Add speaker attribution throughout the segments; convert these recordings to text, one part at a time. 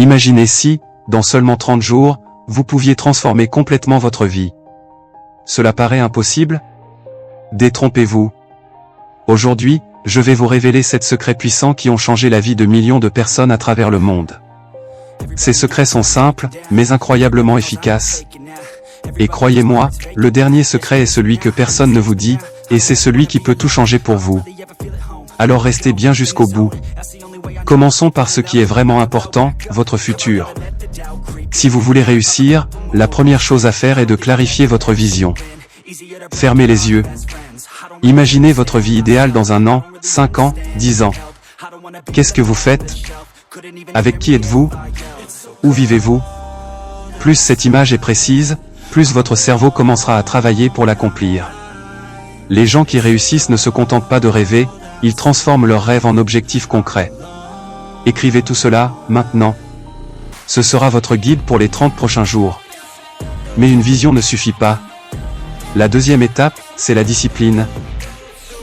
Speaker 1: Imaginez si, dans seulement 30 jours, vous pouviez transformer complètement votre vie. Cela paraît impossible? Détrompez-vous. Aujourd'hui, je vais vous révéler 7 secrets puissants qui ont changé la vie de millions de personnes à travers le monde. Ces secrets sont simples, mais incroyablement efficaces. Et croyez-moi, le dernier secret est celui que personne ne vous dit, et c'est celui qui peut tout changer pour vous. Alors restez bien jusqu'au bout. Commençons par ce qui est vraiment important, votre futur. Si vous voulez réussir, la première chose à faire est de clarifier votre vision. Fermez les yeux. Imaginez votre vie idéale dans 1 an, 5 ans, 10 ans. Qu'est-ce que vous faites? Avec qui êtes-vous? Où vivez-vous? Plus cette image est précise, plus votre cerveau commencera à travailler pour l'accomplir. Les gens qui réussissent ne se contentent pas de rêver, ils transforment leurs rêves en objectifs concrets. Écrivez tout cela, maintenant. Ce sera votre guide pour les 30 prochains jours. Mais une vision ne suffit pas. La deuxième étape, c'est la discipline.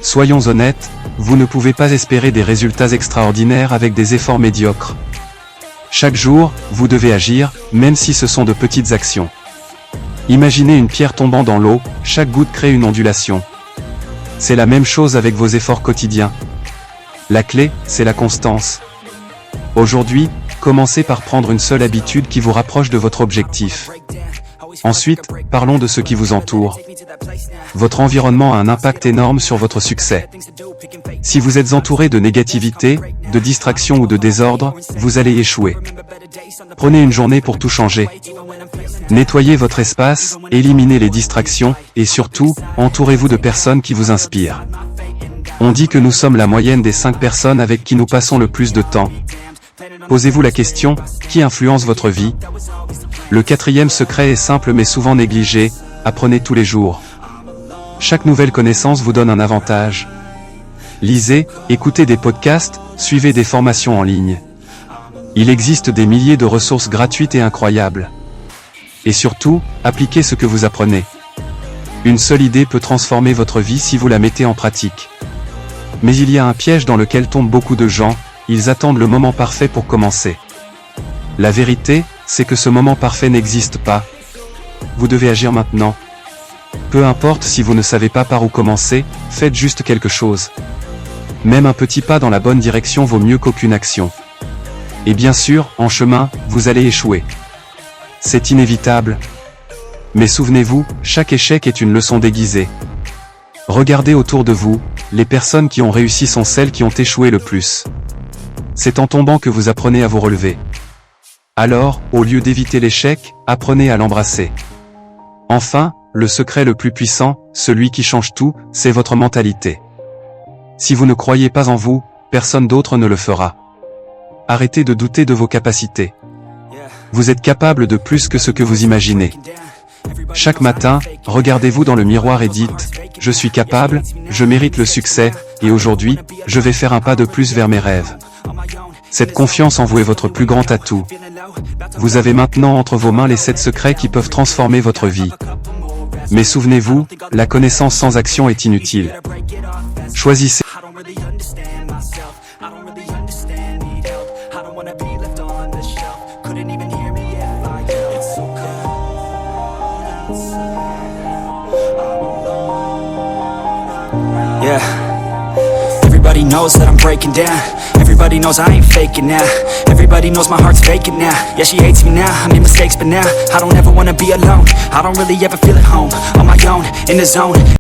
Speaker 1: Soyons honnêtes, vous ne pouvez pas espérer des résultats extraordinaires avec des efforts médiocres. Chaque jour, vous devez agir, même si ce sont de petites actions. Imaginez une pierre tombant dans l'eau, chaque goutte crée une ondulation. C'est la même chose avec vos efforts quotidiens. La clé, c'est la constance. Aujourd'hui, commencez par prendre une seule habitude qui vous rapproche de votre objectif. Ensuite, parlons de ce qui vous entoure. Votre environnement a un impact énorme sur votre succès. Si vous êtes entouré de négativité, de distraction ou de désordre, vous allez échouer. Prenez une journée pour tout changer. Nettoyez votre espace, éliminez les distractions, et surtout, entourez-vous de personnes qui vous inspirent. On dit que nous sommes la moyenne des 5 personnes avec qui nous passons le plus de temps. Posez-vous la question, qui influence votre vie? Le 4e secret est simple mais souvent négligé, apprenez tous les jours. Chaque nouvelle connaissance vous donne un avantage. Lisez, écoutez des podcasts, suivez des formations en ligne. Il existe des milliers de ressources gratuites et incroyables. Et surtout, appliquez ce que vous apprenez. Une seule idée peut transformer votre vie si vous la mettez en pratique. Mais il y a un piège dans lequel tombent beaucoup de gens, ils attendent le moment parfait pour commencer. La vérité, c'est que ce moment parfait n'existe pas. Vous devez agir maintenant. Peu importe si vous ne savez pas par où commencer, faites juste quelque chose. Même un petit pas dans la bonne direction vaut mieux qu'aucune action. Et bien sûr, en chemin, vous allez échouer. C'est inévitable. Mais souvenez-vous, chaque échec est une leçon déguisée. Regardez autour de vous, les personnes qui ont réussi sont celles qui ont échoué le plus. C'est en tombant que vous apprenez à vous relever. Alors, au lieu d'éviter l'échec, apprenez à l'embrasser. Enfin, le secret le plus puissant, celui qui change tout, c'est votre mentalité. Si vous ne croyez pas en vous, personne d'autre ne le fera. Arrêtez de douter de vos capacités. Vous êtes capable de plus que ce que vous imaginez. Chaque matin, regardez-vous dans le miroir et dites « Je suis capable, je mérite le succès, et aujourd'hui, je vais faire un pas de plus vers mes rêves ». Cette confiance en vous est votre plus grand atout. Vous avez maintenant entre vos mains les 7 secrets qui peuvent transformer votre vie. Mais souvenez-vous, la connaissance sans action est inutile. Choisissez.
Speaker 2: Yeah. Everybody knows that I'm breaking down. Everybody knows I ain't faking now. Everybody knows my heart's faking now. Yeah, she hates me now, I made mistakes but now I don't ever wanna be alone. I don't really ever feel at home, on my own, in the zone.